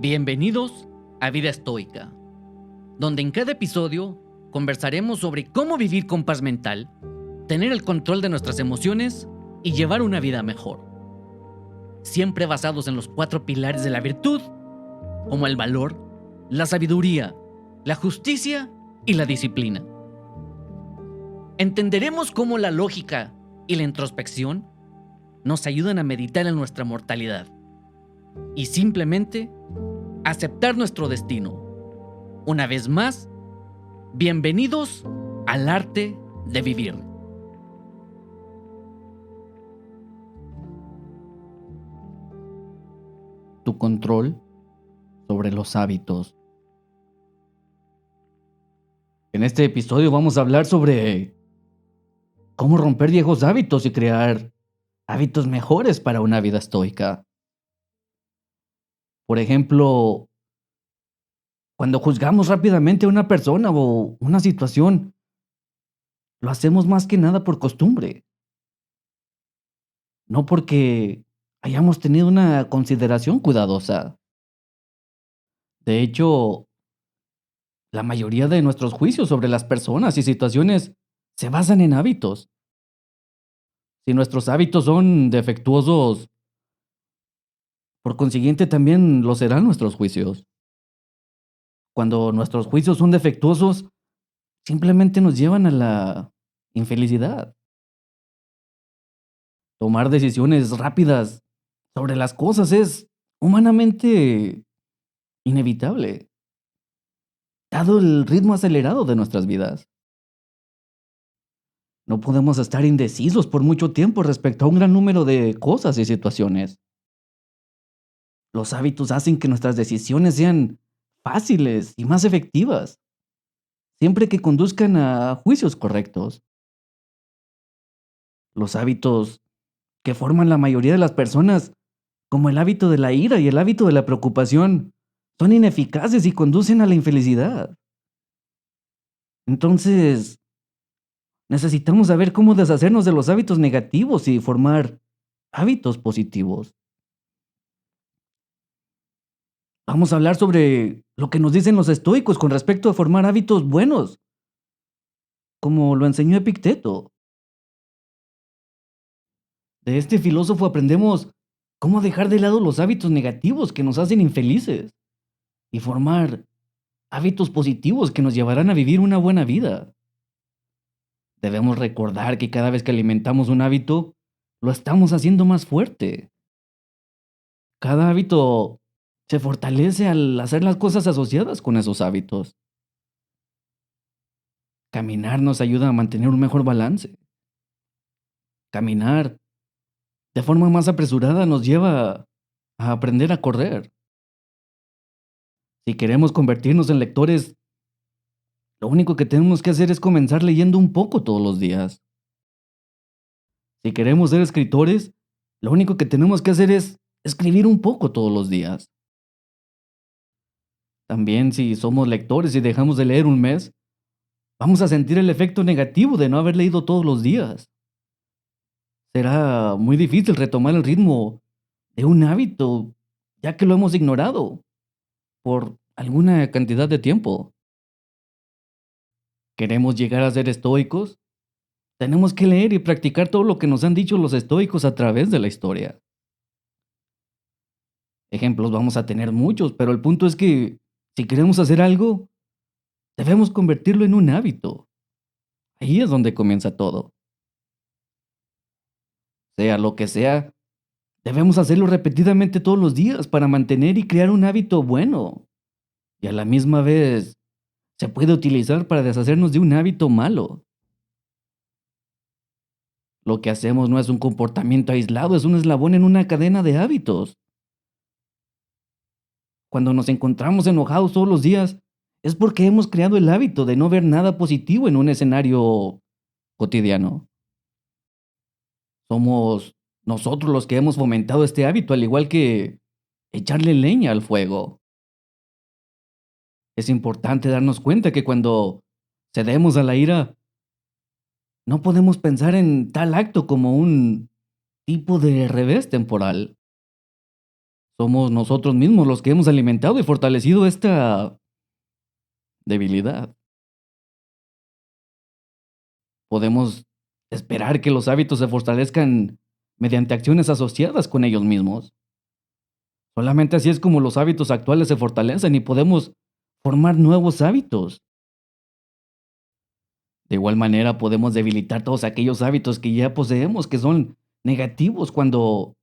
Bienvenidos a Vida Estoica, donde en cada episodio conversaremos sobre cómo vivir con paz mental, tener el control de nuestras emociones y llevar una vida mejor. Siempre basados en los 4 pilares de la virtud, como el valor, la sabiduría, la justicia y la disciplina. Entenderemos cómo la lógica y la introspección nos ayudan a meditar en nuestra mortalidad y simplemente aceptar nuestro destino. Una vez más, bienvenidos al arte de vivir. Tu control sobre los hábitos. En este episodio vamos a hablar sobre cómo romper viejos hábitos y crear hábitos mejores para una vida estoica. Por ejemplo, cuando juzgamos rápidamente a una persona o una situación, lo hacemos más que nada por costumbre, no porque hayamos tenido una consideración cuidadosa. De hecho, la mayoría de nuestros juicios sobre las personas y situaciones se basan en hábitos. Si nuestros hábitos son defectuosos, por consiguiente también lo serán nuestros juicios. Cuando nuestros juicios son defectuosos, simplemente nos llevan a la infelicidad. Tomar decisiones rápidas sobre las cosas es humanamente inevitable, dado el ritmo acelerado de nuestras vidas. No podemos estar indecisos por mucho tiempo respecto a un gran número de cosas y situaciones. Los hábitos hacen que nuestras decisiones sean fáciles y más efectivas, siempre que conduzcan a juicios correctos. Los hábitos que forman la mayoría de las personas, como el hábito de la ira y el hábito de la preocupación, son ineficaces y conducen a la infelicidad. Entonces, necesitamos saber cómo deshacernos de los hábitos negativos y formar hábitos positivos. Vamos a hablar sobre lo que nos dicen los estoicos con respecto a formar hábitos buenos, como lo enseñó Epicteto. De este filósofo aprendemos cómo dejar de lado los hábitos negativos que nos hacen infelices y formar hábitos positivos que nos llevarán a vivir una buena vida. Debemos recordar que cada vez que alimentamos un hábito, lo estamos haciendo más fuerte. Cada hábito se fortalece al hacer las cosas asociadas con esos hábitos. Caminar nos ayuda a mantener un mejor balance. Caminar de forma más apresurada nos lleva a aprender a correr. Si queremos convertirnos en lectores, lo único que tenemos que hacer es comenzar leyendo un poco todos los días. Si queremos ser escritores, lo único que tenemos que hacer es escribir un poco todos los días. También si somos lectores y dejamos de leer un mes, vamos a sentir el efecto negativo de no haber leído todos los días. Será muy difícil retomar el ritmo de un hábito, ya que lo hemos ignorado por alguna cantidad de tiempo. ¿Queremos llegar a ser estoicos? Tenemos que leer y practicar todo lo que nos han dicho los estoicos a través de la historia. Ejemplos vamos a tener muchos, pero el punto es que si queremos hacer algo, debemos convertirlo en un hábito. Ahí es donde comienza todo. Sea lo que sea, debemos hacerlo repetidamente todos los días para mantener y crear un hábito bueno. Y a la misma vez, se puede utilizar para deshacernos de un hábito malo. Lo que hacemos no es un comportamiento aislado, es un eslabón en una cadena de hábitos. Cuando nos encontramos enojados todos los días, es porque hemos creado el hábito de no ver nada positivo en un escenario cotidiano. Somos nosotros los que hemos fomentado este hábito, al igual que echarle leña al fuego. Es importante darnos cuenta que cuando cedemos a la ira, no podemos pensar en tal acto como un tipo de revés temporal. Somos nosotros mismos los que hemos alimentado y fortalecido esta debilidad. Podemos esperar que los hábitos se fortalezcan mediante acciones asociadas con ellos mismos. Solamente así es como los hábitos actuales se fortalecen y podemos formar nuevos hábitos. De igual manera, podemos debilitar todos aquellos hábitos que ya poseemos que son negativos cuando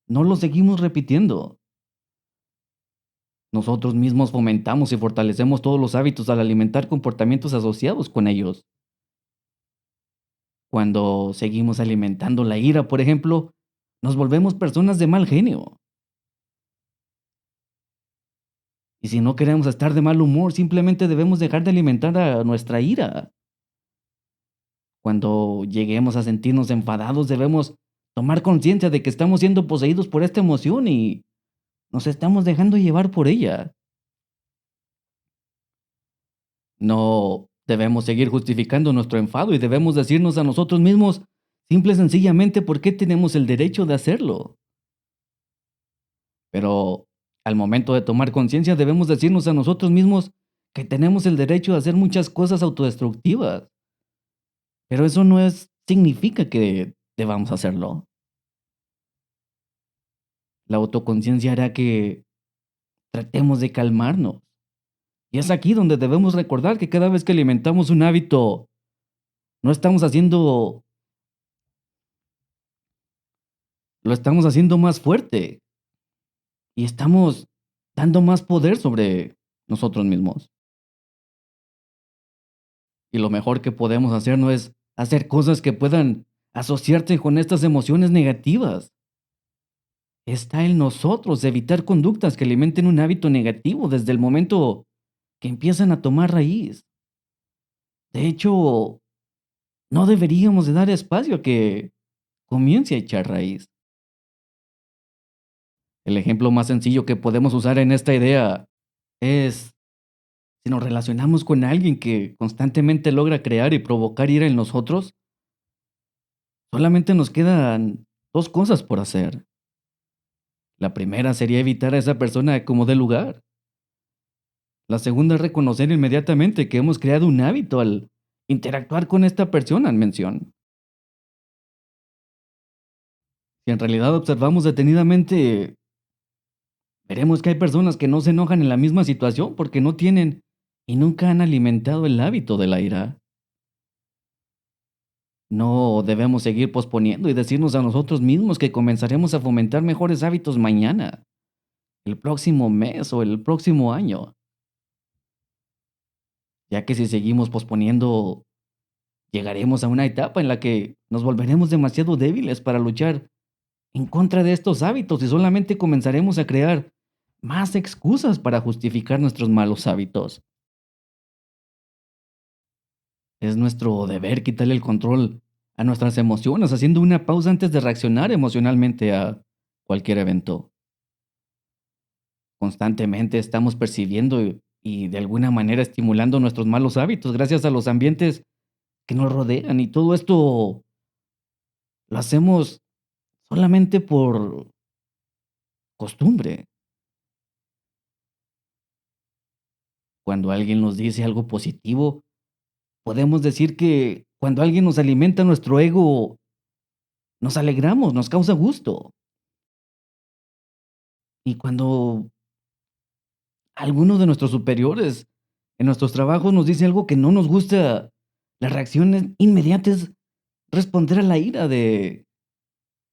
no los seguimos repitiendo. Nosotros mismos fomentamos y fortalecemos todos los hábitos al alimentar comportamientos asociados con ellos. Cuando seguimos alimentando la ira, por ejemplo, nos volvemos personas de mal genio. Y si no queremos estar de mal humor, simplemente debemos dejar de alimentar a nuestra ira. Cuando lleguemos a sentirnos enfadados, debemos tomar conciencia de que estamos siendo poseídos por esta emoción y nos estamos dejando llevar por ella. No debemos seguir justificando nuestro enfado y debemos decirnos a nosotros mismos, simple y sencillamente, por qué tenemos el derecho de hacerlo. Pero al momento de tomar conciencia, debemos decirnos a nosotros mismos que tenemos el derecho de hacer muchas cosas autodestructivas. Pero eso no significa que debamos hacerlo. La autoconciencia hará que tratemos de calmarnos. Y es aquí donde debemos recordar que cada vez que alimentamos un hábito, no estamos haciendo, lo estamos haciendo más fuerte y estamos dando más poder sobre nosotros mismos. Y lo mejor que podemos hacer no es hacer cosas que puedan asociarse con estas emociones negativas. Está en nosotros evitar conductas que alimenten un hábito negativo desde el momento que empiezan a tomar raíz. De hecho, no deberíamos de dar espacio a que comience a echar raíz. El ejemplo más sencillo que podemos usar en esta idea es si nos relacionamos con alguien que constantemente logra crear y provocar ira en nosotros, solamente nos quedan dos cosas por hacer. La primera sería evitar a esa persona como dé lugar. La segunda es reconocer inmediatamente que hemos creado un hábito al interactuar con esta persona en mención. Si en realidad observamos detenidamente, veremos que hay personas que no se enojan en la misma situación porque no tienen y nunca han alimentado el hábito de la ira. No debemos seguir posponiendo y decirnos a nosotros mismos que comenzaremos a fomentar mejores hábitos mañana, el próximo mes o el próximo año, ya que si seguimos posponiendo, llegaremos a una etapa en la que nos volveremos demasiado débiles para luchar en contra de estos hábitos y solamente comenzaremos a crear más excusas para justificar nuestros malos hábitos. Es nuestro deber quitarle el control a nuestras emociones, haciendo una pausa antes de reaccionar emocionalmente a cualquier evento. Constantemente estamos percibiendo y de alguna manera estimulando nuestros malos hábitos gracias a los ambientes que nos rodean y todo esto lo hacemos solamente por costumbre. Cuando alguien nos dice algo positivo, podemos decir que cuando alguien nos alimenta nuestro ego, nos alegramos, nos causa gusto. Y cuando alguno de nuestros superiores en nuestros trabajos nos dice algo que no nos gusta, la reacción inmediata es responder a la ira de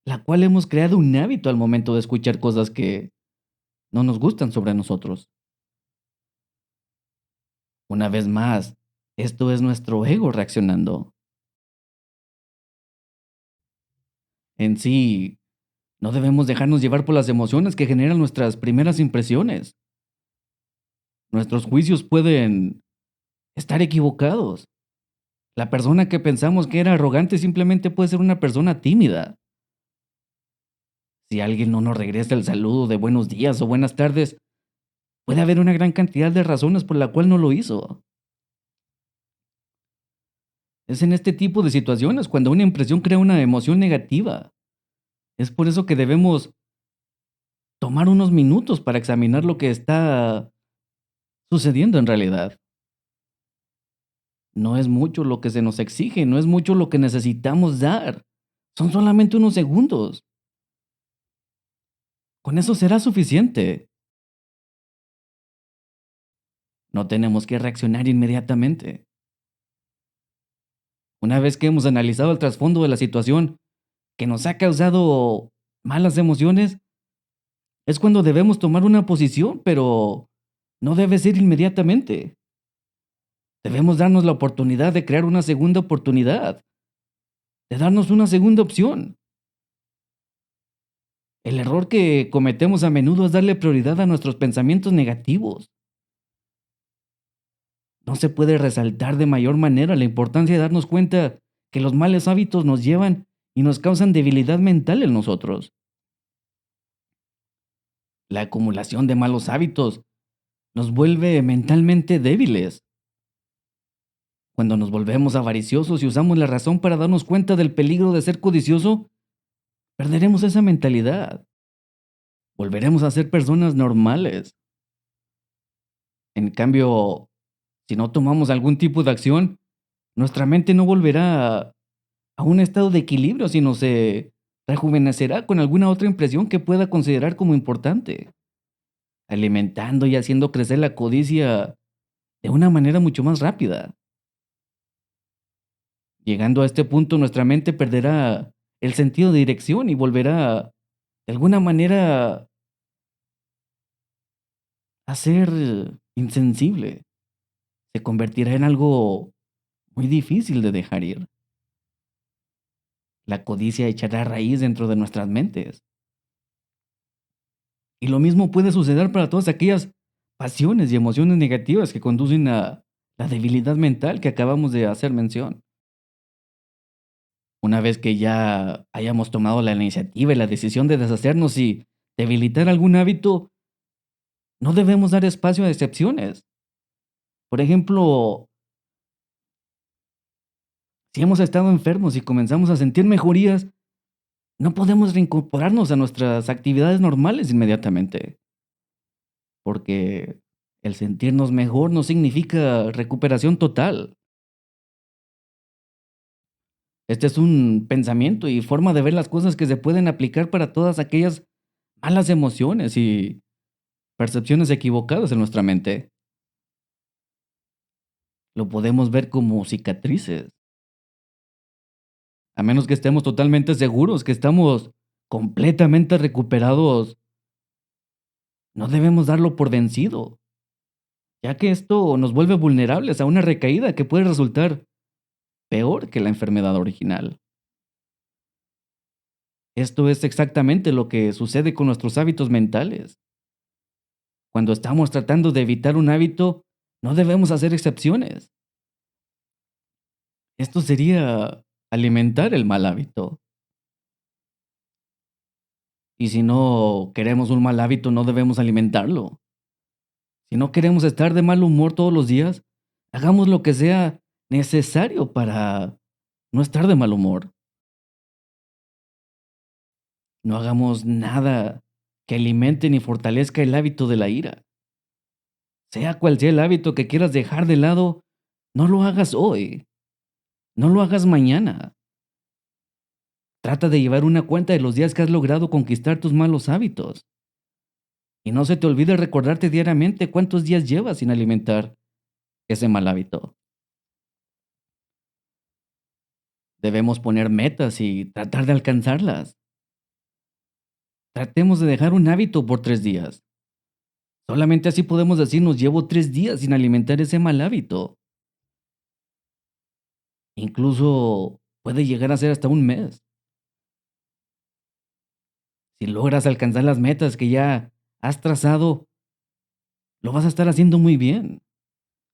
la cual hemos creado un hábito al momento de escuchar cosas que no nos gustan sobre nosotros. Una vez más, esto es nuestro ego reaccionando. En sí, no debemos dejarnos llevar por las emociones que generan nuestras primeras impresiones. Nuestros juicios pueden estar equivocados. La persona que pensamos que era arrogante simplemente puede ser una persona tímida. Si alguien no nos regresa el saludo de buenos días o buenas tardes, puede haber una gran cantidad de razones por la cual no lo hizo. Es en este tipo de situaciones cuando una impresión crea una emoción negativa. Es por eso que debemos tomar unos minutos para examinar lo que está sucediendo en realidad. No es mucho lo que se nos exige, no es mucho lo que necesitamos dar. Son solamente unos segundos. Con eso será suficiente. No tenemos que reaccionar inmediatamente. Una vez que hemos analizado el trasfondo de la situación que nos ha causado malas emociones, es cuando debemos tomar una posición, pero no debe ser inmediatamente. Debemos darnos la oportunidad de crear una segunda oportunidad, de darnos una segunda opción. El error que cometemos a menudo es darle prioridad a nuestros pensamientos negativos. No se puede resaltar de mayor manera la importancia de darnos cuenta que los malos hábitos nos llevan y nos causan debilidad mental en nosotros. La acumulación de malos hábitos nos vuelve mentalmente débiles. Cuando nos volvemos avariciosos y usamos la razón para darnos cuenta del peligro de ser codicioso, perderemos esa mentalidad. Volveremos a ser personas normales. En cambio, si no tomamos algún tipo de acción, nuestra mente no volverá a un estado de equilibrio, sino se rejuvenecerá con alguna otra impresión que pueda considerar como importante, alimentando y haciendo crecer la codicia de una manera mucho más rápida. Llegando a este punto, nuestra mente perderá el sentido de dirección y volverá, de alguna manera, a ser insensible. Se convertirá en algo muy difícil de dejar ir. La codicia echará raíz dentro de nuestras mentes. Y lo mismo puede suceder para todas aquellas pasiones y emociones negativas que conducen a la debilidad mental que acabamos de hacer mención. Una vez que ya hayamos tomado la iniciativa y la decisión de deshacernos y debilitar algún hábito, no debemos dar espacio a excepciones. Por ejemplo, si hemos estado enfermos y comenzamos a sentir mejorías, no podemos reincorporarnos a nuestras actividades normales inmediatamente, porque el sentirnos mejor no significa recuperación total. Este es un pensamiento y forma de ver las cosas que se pueden aplicar para todas aquellas malas emociones y percepciones equivocadas en nuestra mente. Lo podemos ver como cicatrices, a menos que estemos totalmente seguros que estamos completamente recuperados. No debemos darlo por vencido, ya que esto nos vuelve vulnerables a una recaída que puede resultar peor que la enfermedad original. Esto es exactamente lo que sucede con nuestros hábitos mentales. Cuando estamos tratando de evitar un hábito, no debemos hacer excepciones. Esto sería alimentar el mal hábito. Y si no queremos un mal hábito, no debemos alimentarlo. Si no queremos estar de mal humor todos los días, hagamos lo que sea necesario para no estar de mal humor. No hagamos nada que alimente ni fortalezca el hábito de la ira. Sea cual sea el hábito que quieras dejar de lado, no lo hagas hoy, no lo hagas mañana. Trata de llevar una cuenta de los días que has logrado conquistar tus malos hábitos. Y no se te olvide recordarte diariamente cuántos días llevas sin alimentar ese mal hábito. Debemos poner metas y tratar de alcanzarlas. Tratemos de dejar un hábito por 3 días. Solamente así podemos decirnos llevo 3 días sin alimentar ese mal hábito. Incluso puede llegar a ser hasta un mes. Si logras alcanzar las metas que ya has trazado, lo vas a estar haciendo muy bien.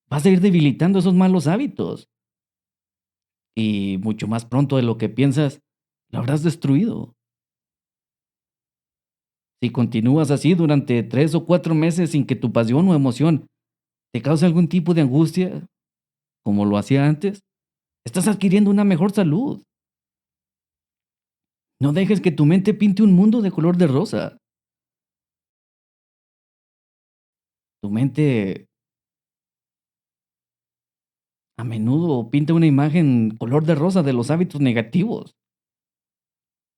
Vas a ir debilitando esos malos hábitos. Y mucho más pronto de lo que piensas, lo habrás destruido. Si continúas así durante 3 o 4 meses sin que tu pasión o emoción te cause algún tipo de angustia, como lo hacía antes, estás adquiriendo una mejor salud. No dejes que tu mente pinte un mundo de color de rosa. Tu mente a menudo pinta una imagen color de rosa de los hábitos negativos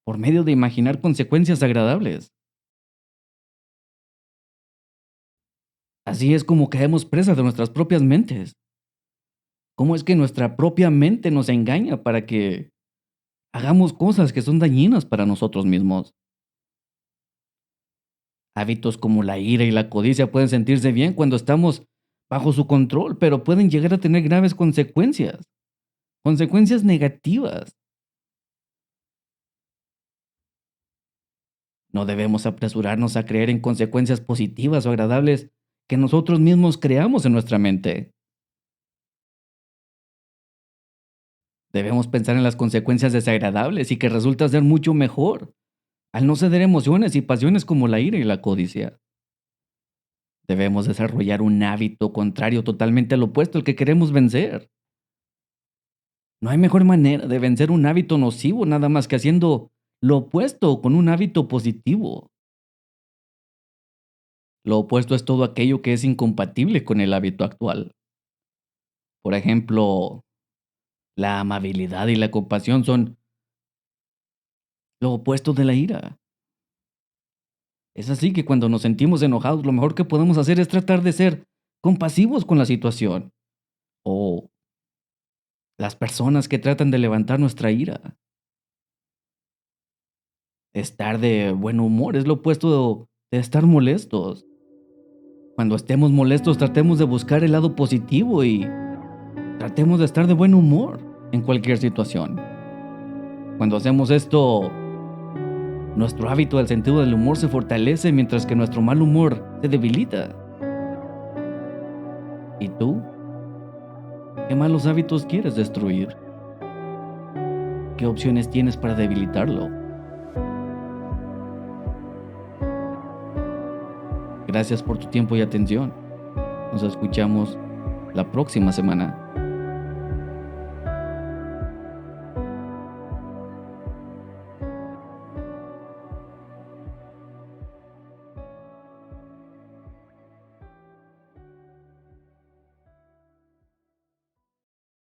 por medio de imaginar consecuencias agradables. Así es como caemos presas de nuestras propias mentes. ¿Cómo es que nuestra propia mente nos engaña para que hagamos cosas que son dañinas para nosotros mismos? Hábitos como la ira y la codicia pueden sentirse bien cuando estamos bajo su control, pero pueden llegar a tener graves consecuencias, consecuencias negativas. No debemos apresurarnos a creer en consecuencias positivas o agradables que nosotros mismos creamos en nuestra mente. Debemos pensar en las consecuencias desagradables y que resulta ser mucho mejor, al no ceder a emociones y pasiones como la ira y la codicia. Debemos desarrollar un hábito contrario totalmente al opuesto al que queremos vencer. No hay mejor manera de vencer un hábito nocivo nada más que haciendo lo opuesto con un hábito positivo. Lo opuesto es todo aquello que es incompatible con el hábito actual. Por ejemplo, la amabilidad y la compasión son lo opuesto de la ira. Es así que cuando nos sentimos enojados, lo mejor que podemos hacer es tratar de ser compasivos con la situación o las personas que tratan de levantar nuestra ira. Estar de buen humor es lo opuesto de estar molestos. Cuando estemos molestos, tratemos de buscar el lado positivo y tratemos de estar de buen humor en cualquier situación. Cuando hacemos esto, nuestro hábito del sentido del humor se fortalece mientras que nuestro mal humor se debilita. ¿Y tú? ¿Qué malos hábitos quieres destruir? ¿Qué opciones tienes para debilitarlo? Gracias por tu tiempo y atención. Nos escuchamos la próxima semana.